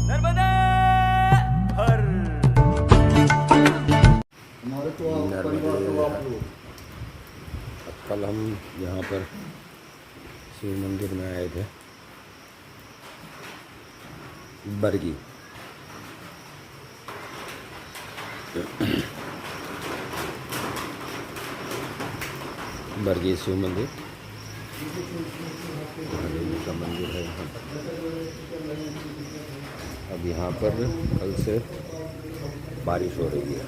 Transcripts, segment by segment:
नर्मदा हर नर्मदे। कल हम यहाँ पर शिव मंदिर में आए थे बरगी। बरगी शिव मंदिर, महादेवी का मंदिर है यहाँ। अब यहाँ पर कल से बारिश हो रही है।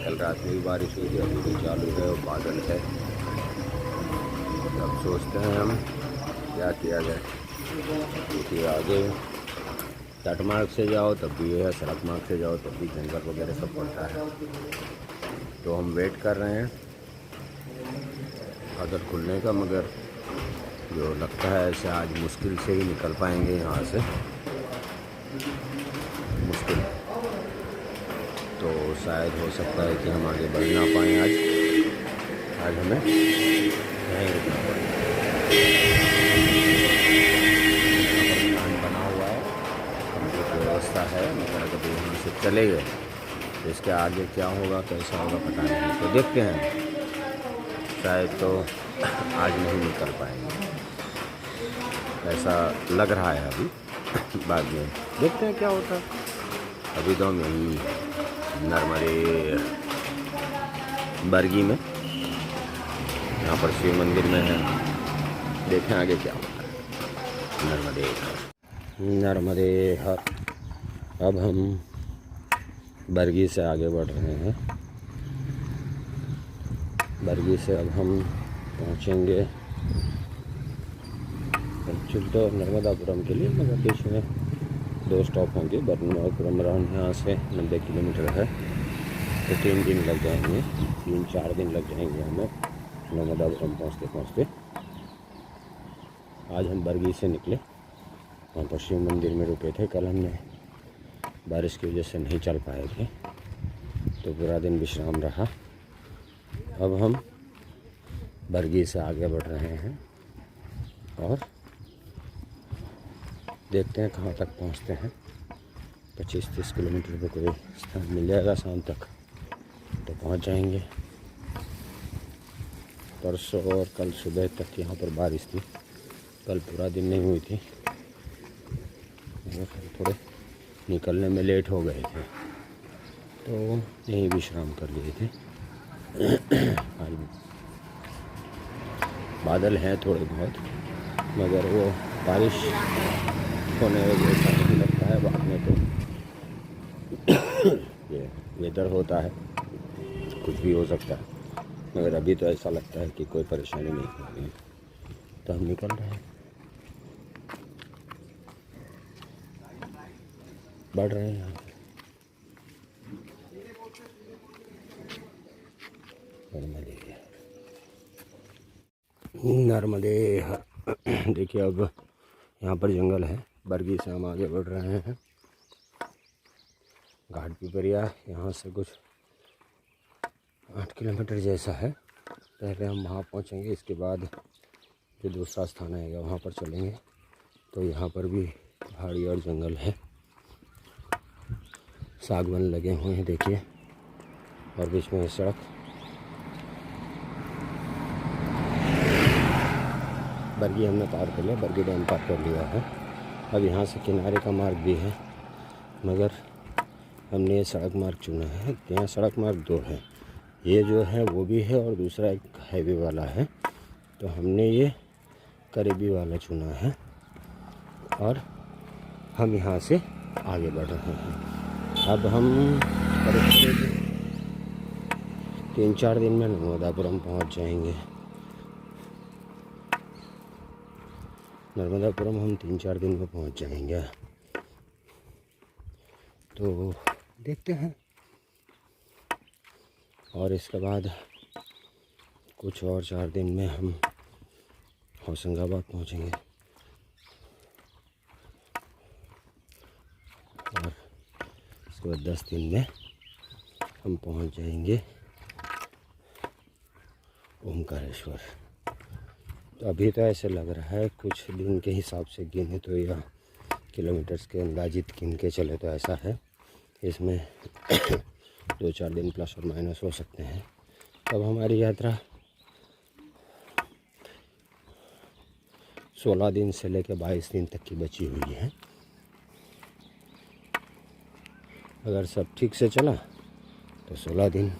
कल रात में भी बारिश हुई थी, अभी भी चालू है और बादल है। अब सोचते हैं हम क्या किया जाए, क्योंकि आगे तट मार्ग से जाओ तब भी है, सड़क मार्ग से जाओ तब भी जंगल वगैरह सब पड़ता है। तो हम वेट कर रहे हैं बादल खुलने का, मगर जो लगता है ऐसे आज मुश्किल से ही निकल पाएंगे यहाँ से, मुश्किल। तो शायद हो सकता है कि हम आगे बढ़ ना पाएँ आज हमें यहीं रुकना पड़ेगा। प्लान बना हुआ है, कंप्लीट व्यवस्था है, मगर अगर यहाँ से चले गए तो इसके आगे क्या होगा कैसा होगा पता नहीं। तो देखते हैं, शायद तो आज नहीं निकल पाएंगे, ऐसा लग रहा है अभी। बाद में देखते हैं क्या होता है। अभी तो हम यहीं नर्मदे बरगी में, यहाँ पर शिव मंदिर में है। देखें आगे क्या होता है। नर्मदे नर्मदे हर। अब हम बरगी से आगे बढ़ रहे हैं। बरगी से अब हम पहुँचेंगे एक्चुअल तो नर्मदापुरम के लिए, मगर बीच में 2 स्टॉप होंगे। नर्मदापुरम अराउंड यहाँ से 90 किलोमीटर है, तो 3 दिन लग जाएंगे, 3-4 दिन लग जाएंगे हमें नर्मदापुरम पहुँचते। आज हम बरगी से निकले, वहाँ पर शिव मंदिर में रुके थे। कल हमने बारिश की वजह से नहीं चल पाए थे, तो पूरा दिन विश्राम रहा। अब हम बरगी से आगे बढ़ रहे हैं और देखते हैं कहाँ तक पहुँचते हैं। 25-30 किलोमीटर पर कोई स्थान मिल जाएगा शाम तक तो पहुँच जाएंगे। परसों और कल सुबह तक यहाँ पर बारिश थी, कल पूरा दिन नहीं हुई थी, थोड़े निकलने में लेट हो गए थे, तो यहीं विश्राम कर लिए थे। आज बादल हैं थोड़े बहुत, मगर वो बारिश होने जैसा नहीं लगता है। बाद में तो ये वेदर होता है, कुछ भी हो सकता है, मगर अभी तो ऐसा लगता है कि कोई परेशानी नहीं हो रही है। तो हम निकल रहे हैं, बढ़ रहे हैं यहाँ नर्मदे हर। देखिए अब यहाँ पर जंगल है। बरगी से हम आगे बढ़ रहे हैं। घाट पिपरिया यहाँ से कुछ 8 किलोमीटर जैसा है। पहले हम वहाँ पहुँचेंगे, इसके बाद जो दूसरा स्थान आएगा वहाँ पर चलेंगे। तो यहाँ पर भी पहाड़ी और जंगल है, सागवन लगे हुए हैं देखिए, और बीच में सड़क। बरगी हमने पार कर लिया, बरगी डैम पार कर लिया है। अब यहाँ से किनारे का मार्ग भी है, मगर हमने ये सड़क मार्ग चुना है। यहाँ सड़क मार्ग 2 है, ये जो है वो भी है और दूसरा एक हाईवे वाला है। तो हमने ये करीबी वाला चुना है और हम यहाँ से आगे बढ़ रहे हैं। अब हम करीब 3-4 दिन में नर्मदापुरम पहुँच जाएंगे। नर्मदापुरम हम 3-4 दिन में पहुँच जाएंगे। तो देखते हैं, और इसके बाद कुछ और 4 दिन में हम होशंगाबाद पहुँचेंगे और इसके बाद 10 दिन में हम पहुँच जाएंगे ओमकारेश्वर। तो अभी तो ऐसे लग रहा है कुछ दिन के हिसाब से गिने तो यह किलोमीटर्स के अंदाजित गिन के चले तो ऐसा है, इसमें 2-4 दिन प्लस और माइनस हो सकते हैं। तब हमारी यात्रा 16 दिन से लेकर 22 दिन तक की बची हुई है। अगर सब ठीक से चला तो 16 दिन,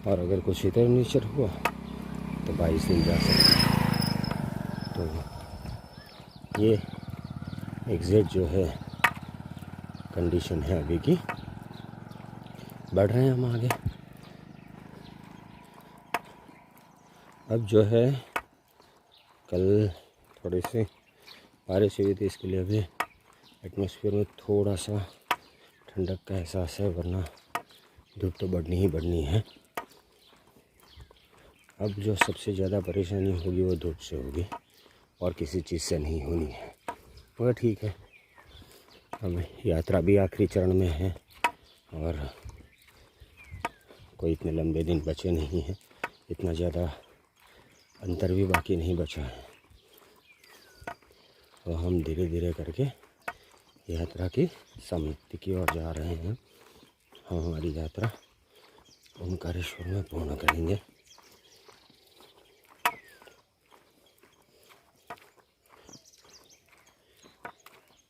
और अगर कुछ इधर नीचर हुआ तो 22 दिन जा सकते हैं। तो ये एग्जैक्ट जो है कंडीशन है अभी की। बढ़ रहे हैं हम आगे। अब जो है कल थोड़ी सी बारिश हुई थी, इसके लिए अभी एटमॉस्फेयर में थोड़ा सा ठंडक का एहसास है, वरना धूप तो बढ़नी ही बढ़नी है। अब जो सबसे ज़्यादा परेशानी होगी वो धूप से होगी और किसी चीज़ से नहीं होनी है। मगर ठीक है, अब यात्रा भी आखिरी चरण में है और कोई इतने लंबे दिन बचे नहीं हैं, इतना ज़्यादा अंतर भी बाकी नहीं बचा है। तो हम धीरे धीरे करके यात्रा की समाप्ति की ओर जा रहे हैं। हम हमारी यात्रा ओमकारेश्वर में पूर्ण करेंगे।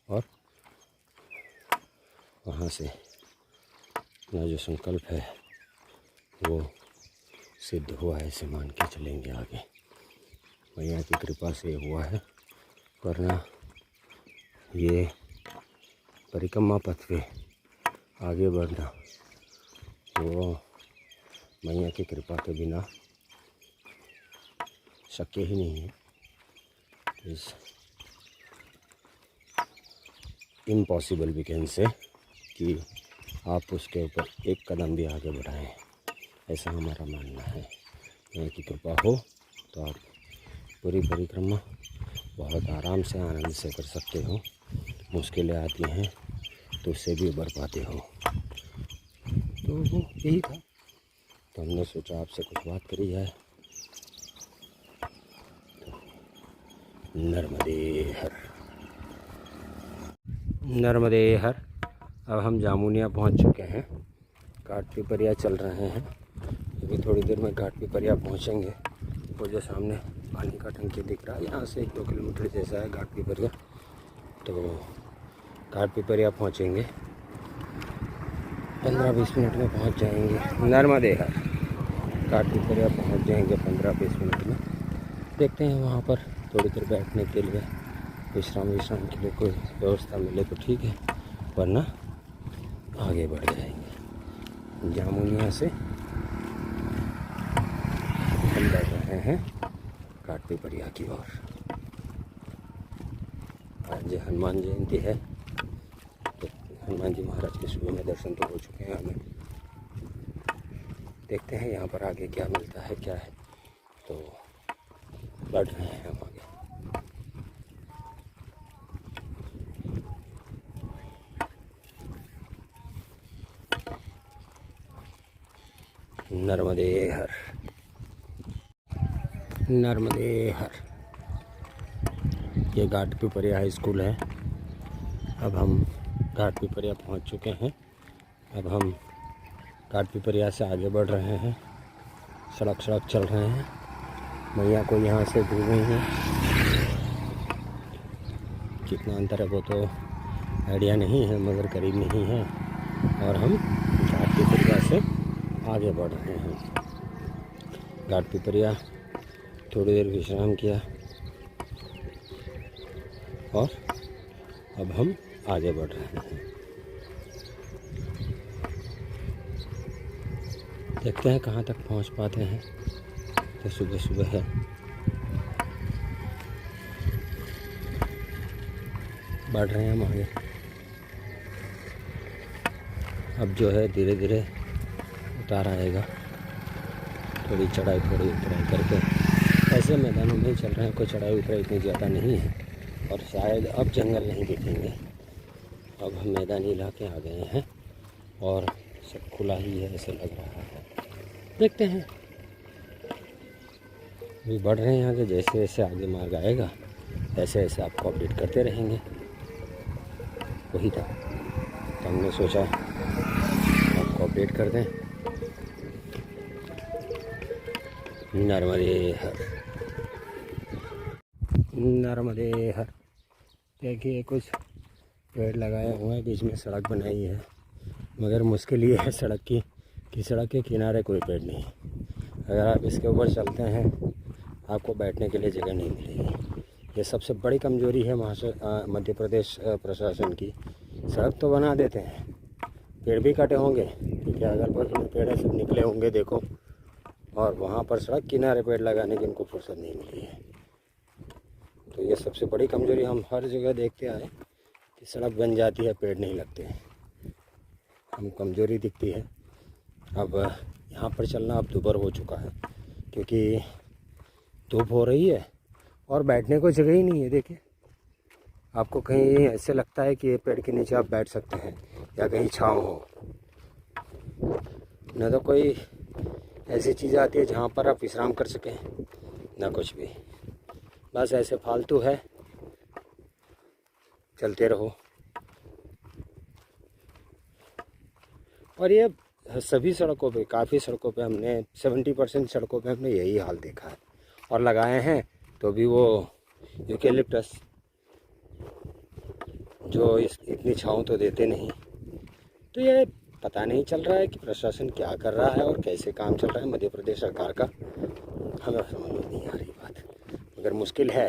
और वहाँ से अपना जो संकल्प है वो सिद्ध हुआ है, ऐसे मान के चलेंगे आगे। मैया की कृपा से हुआ है, वरना ये परिक्रमा पथ पे आगे बढ़ना वो मैया की कृपा के बिना शक्य ही नहीं है। इस इम्पॉसिबल वी कैन से कि आप उसके ऊपर एक कदम भी आगे बढ़ाएं, ऐसा हमारा मानना है। मैया की कृपा हो तो आप पूरी परिक्रमा बहुत आराम से आनंद से कर सकते हो। मुश्किलें आती हैं तो उससे भी उबर पाते हो। तो वो यही था, तो हमने सोचा आपसे कुछ बात करी जाए। तो नर्मदे हर, नर्मदे हर। अब हम जामुनिया पहुंच चुके हैं, घाट पिपरिया चल रहे हैं। अभी थोड़ी देर में घाट पिपरिया पहुंचेंगे। वो जो सामने पानी का टंकी दिख रहा है, यहाँ से 1-2 किलोमीटर जैसा है घाट पिपरिया। तो घाट पिपरिया पहुँचेंगे, 15-20 मिनट में पहुँच जाएंगे। नर्मदे हर घाट पिपरिया पहुँच जाएंगे 15-20 मिनट में। देखते हैं वहाँ पर थोड़ी देर बैठने के लिए, विश्राम के लिए कोई व्यवस्था मिले तो ठीक है, वरना आगे बढ़ जाएंगे। जामुनिया से हम बढ़ रहे हैं घाट पिपरिया की ओर। आज हनुमान जयंती है, तो हनुमान जी महाराज के सुबह में दर्शन तो हो चुके हैं हमें। देखते हैं यहाँ पर आगे क्या मिलता है, क्या है। तो बढ़ रहे हैं हम आगे। नर्मदे हर, नर्मदे हर। ये घाट पिपरिया हाई स्कूल है। अब हम घाट पिपरिया पहुंच चुके हैं। अब हम घाट पिपरिया से आगे बढ़ रहे हैं, सड़क चल रहे हैं। मैया को यहाँ से दूर नहीं है, कितना अंतर है वो तो आइडिया नहीं है, मगर करीब नहीं है। और हम घाट पिपरिया से आगे बढ़ रहे हैं। घाट पिपरिया थोड़ी देर विश्राम किया और अब हम आगे बढ़ रहे हैं। देखते हैं कहाँ तक पहुँच पाते हैं। तो सुबह सुबह है, बढ़ रहे हैं हम आगे। अब जो है धीरे धीरे उतार आएगा, थोड़ी चढ़ाई थोड़ी उतराई करके। ऐसे मैदानों में चल रहे हैं, कोई चढ़ाई उतराई इतनी ज़्यादा नहीं है। और शायद अब जंगल नहीं दिखेंगे। अब हम मैदानी इलाके आ गए हैं और सब खुला ही है ऐसे लग रहा है। देखते हैं, अभी बढ़ रहे हैं आगे। जैसे जैसे आगे मार्ग आएगा ऐसे ऐसे आपको अपडेट करते रहेंगे। वही था, तो हमने सोचा आपको अपडेट कर दें। नर्मदे हर, नर्मदे हर। देखिए कुछ पेड़ लगाए हुए हैं, बीच में सड़क बनाई है, मगर मुश्किल ये है सड़क की कि सड़क के किनारे कोई पेड़ नहीं। अगर आप इसके ऊपर चलते हैं आपको बैठने के लिए जगह नहीं मिलेगी। ये सबसे बड़ी कमजोरी है मध्य प्रदेश प्रशासन की। सड़क तो बना देते हैं, पेड़ भी काटे होंगे क्योंकि अगल बगल में पेड़ सब निकले होंगे देखो, और वहाँ पर सड़क किनारे पेड़ लगाने की इनको फुर्सत नहीं मिली है। तो ये सबसे बड़ी कमजोरी हम हर जगह देखते आए कि सड़क बन जाती है, पेड़ नहीं लगते हैं, हम कमजोरी दिखती है। अब यहाँ पर चलना अब दोपहर हो चुका है क्योंकि धूप हो रही है और बैठने को जगह ही नहीं है। देखिए आपको कहीं ऐसे लगता है कि ये पेड़ के नीचे आप बैठ सकते हैं या कहीं छाँव हो, न तो कोई ऐसी चीज़ आती है जहाँ पर आप विश्राम कर सकें, ना कुछ भी। बस ऐसे फालतू है, चलते रहो। और ये सभी सड़कों पे, काफ़ी सड़कों पे हमने 70% सड़कों पे हमने यही हाल देखा है। और लगाए हैं तो भी वो यूकेलिप्टस जो इतनी छाँव तो देते नहीं। तो ये पता नहीं चल रहा है कि प्रशासन क्या कर रहा है और कैसे काम चल रहा है मध्य प्रदेश सरकार का, हमें समझ में नहीं आ रही बात। मगर मुश्किल है,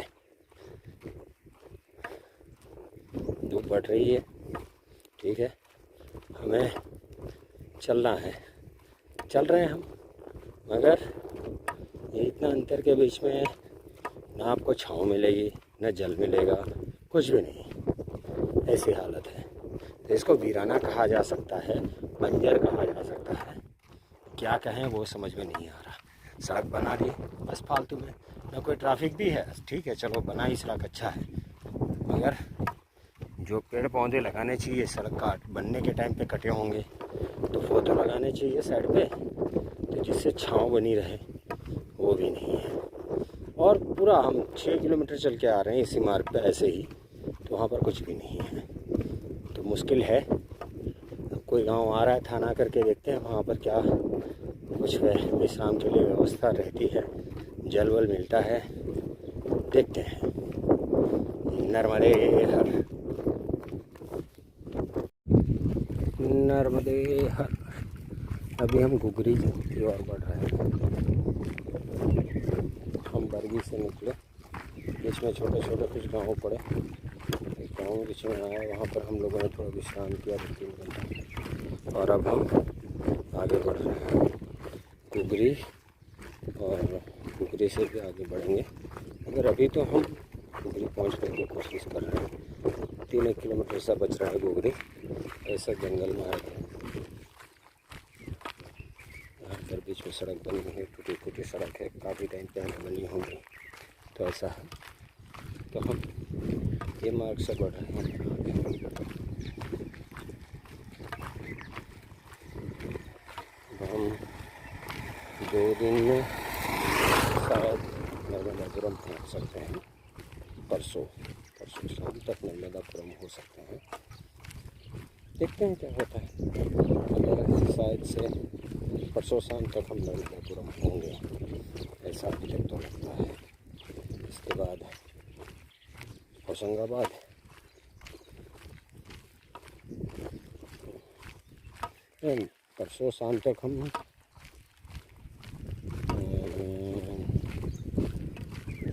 धूप बढ़ रही है, ठीक है, हमें चलना है, चल रहे हैं हम, मगर ये इतना अंतर के बीच में ना आपको छाँव मिलेगी ना जल मिलेगा, कुछ भी नहीं, ऐसी हालत है। तो इसको वीराना कहा जा सकता है, बंजर कहा जा सकता है, क्या कहें वो समझ में नहीं आ रहा। सड़क बना दी बस फालतू में, ना कोई ट्रैफिक भी है, ठीक है चलो बनाई सड़क अच्छा है, मगर जो पेड़ पौधे लगाने चाहिए सड़क का बनने के टाइम पे कटे होंगे तो वो तो लगाने चाहिए साइड पे, तो जिससे छाँव बनी रहे, वो भी नहीं है। और पूरा हम 6 किलोमीटर चल के आ रहे हैं इसी मार्ग पे ऐसे ही, तो वहाँ पर कुछ भी नहीं है, तो मुश्किल है। कोई गांव आ रहा है थाना करके देखते हैं वहाँ पर क्या कुछ विश्राम के लिए व्यवस्था रहती है, जल वल मिलता है, देखते हैं। नर्मदे हर, नर्मदे हर। अभी हम घुघरी की ओर बढ़ रहे हैं। हम बरगी से निकले, बीच में छोटे छोटे कुछ गाँव पड़े, एक गाँव बीच में आया, वहाँ पर हम लोगों ने थोड़ा विश्राम किया 2-3 घंटा, और अब हम आगे बढ़ रहे हैं घुघरी, और घुघरी से भी आगे बढ़ेंगे। मगर अभी तो हम घुघरी पहुँचने की कोशिश कर रहे हैं। 3 किलोमीटर सा बच रहा है घुघरी, ऐसा जंगल में आए हैं। यहाँ पर बीच में सड़क बनी है, टूटी फूटी सड़क है, काफ़ी टाइम पहले बनी होगी, तो ऐसा है। तो हम ये मार्ग से बढ़ रहे हैं। हम 2 दिन में शायद नर्मदापुरम पहुँच सकते हैं, परसों शाम तक नर्मदापुरम हो सकते हैं, देखते हैं क्या होता है। अगर शायद से परसों शाम तक हम नर्मदापुरम होंगे, ऐसा अभी तक तो लगता है। इसके बाद होशंगाबाद, परसों शाम तक हम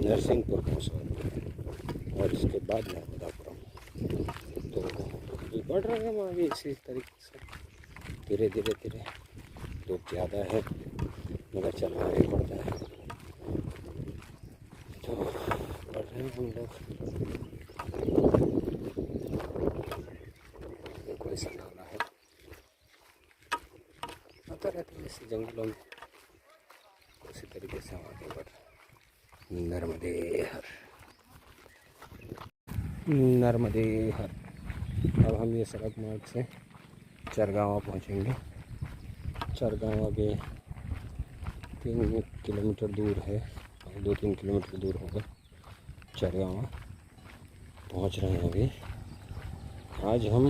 नरसिंहपुर पहुँच सकते और इसके बाद नर्मदापुरम। तो अभी बढ़ रहे हैं हम आगे इसी तरीके से, धीरे धीरे। धूप ज़्यादा है मगर चलना ही पड़ता है, तो बढ़ रहे हैं हम लोग। कोई संभावना है, आता रहता है इस जंगलों में, उसी तरीके से हम आगे बढ़ रहे हैं। नर्मदे हर, नर्मदे हर। अब हम ये सड़क मार्ग से चरगांव पहुँचेंगे। चरगांव आगे 3 किलोमीटर दूर है, 2-3 किलोमीटर दूर होगा। चरगांव पहुँच रहे हैं अभी, आज हम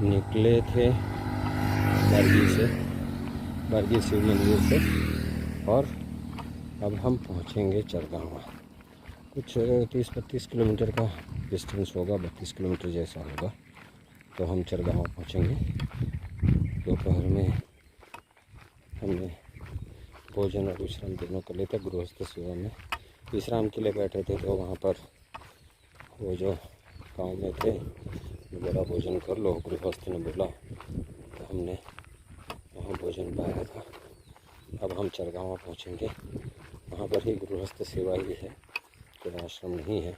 निकले थे बरगी शिव मंदिर से और अब हम पहुंचेंगे चरगावा। कुछ 30-32 किलोमीटर का डिस्टेंस होगा, 32 किलोमीटर जैसा होगा। तो हम चरगावा पहुंचेंगे। दोपहर में हमने भोजन और विश्राम दोनों कर लिया था। गृहस्थ सेवा में विश्राम के लिए बैठे थे, तो वहाँ पर वो जो गाँव में थे बोला भोजन कर लो, गृहस्थ ने बोला, तो हमने वहाँ भोजन पाया था। अब हम चरगावा पहुँचेंगे। वहाँ पर ही गृहस्थ सेवा ही है, कोई आश्रम नहीं है।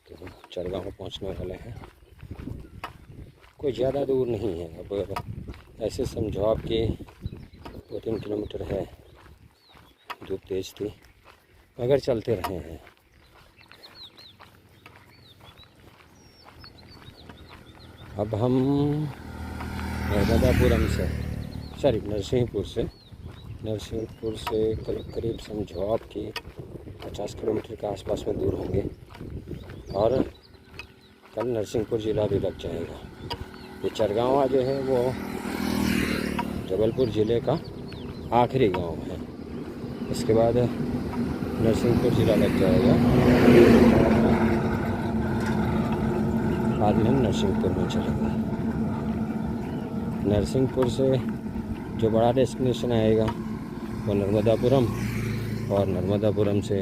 तो चरगावा पहुँचने वाले हैं। कोई ज़्यादा दूर नहीं है। अब ऐसे समझो आपके 2-3 किलोमीटर है। धूप तेज थी मगर चलते रहे हैं। अब हम नरसिंहपुर से करीब समझो आपकी 50 किलोमीटर के आसपास में दूर होंगे। और कल नरसिंहपुर ज़िला भी लग जाएगा। ये चरगावा जो है वो जबलपुर ज़िले का आखिरी गांव है। इसके बाद नरसिंहपुर ज़िला लग जाएगा। बाद में हम नरसिंहपुर में चलेंगे। नरसिंहपुर से जो बड़ा डेस्टिनेशन आएगा वो नर्मदापुरम, और नर्मदापुरम से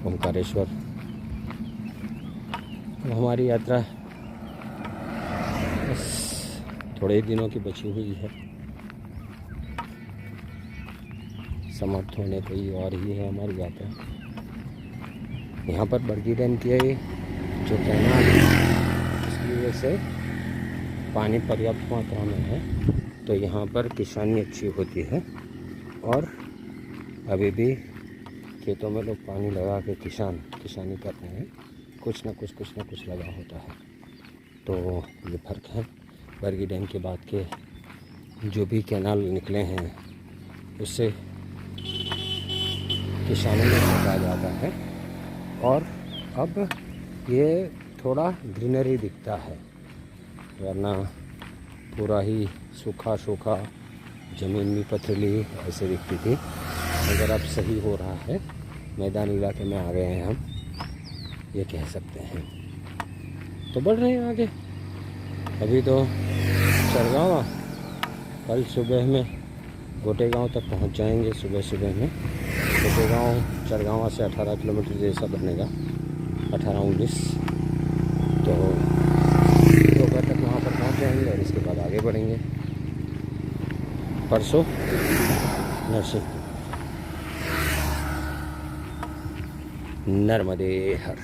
ओंकारेश्वर। तो हमारी यात्रा बस थोड़े ही दिनों की बची हुई है, समाप्त होने को ही और ही है हमारी यात्रा। यहाँ पर बरगी डैम की जो कैनाल है उसकी वजह से पानी पर्याप्त मात्रा में है, तो यहाँ पर किसानी अच्छी होती है। और अभी भी खेतों में लोग पानी लगा के किसानी कर रहे हैं। कुछ ना कुछ लगा होता है। तो ये फ़र्क है। बरगी डैम के बाद के जो भी कैनाल निकले हैं उससे किसानों में फंसा जाता है। और अब ये थोड़ा ग्रीनरी दिखता है, वरना पूरा ही सूखा ज़मीन भी पथरीली ऐसे दिखती थी। मगर अब सही हो रहा है। मैदानी इलाके में आ गए हैं हम, ये कह सकते हैं। तो बढ़ रहे हैं आगे। अभी तो चरगावा, कल सुबह में गोटेगांव तक पहुंच जाएंगे। सुबह में गोटेगांव चरगावा से 18 किलोमीटर जैसा बनेगा, 18-19। तो दोपहर तक वहाँ पर पहुँच जाएंगे और इसके बाद आगे बढ़ेंगे। परसों नरसिंहपुर। नर्मदे हर।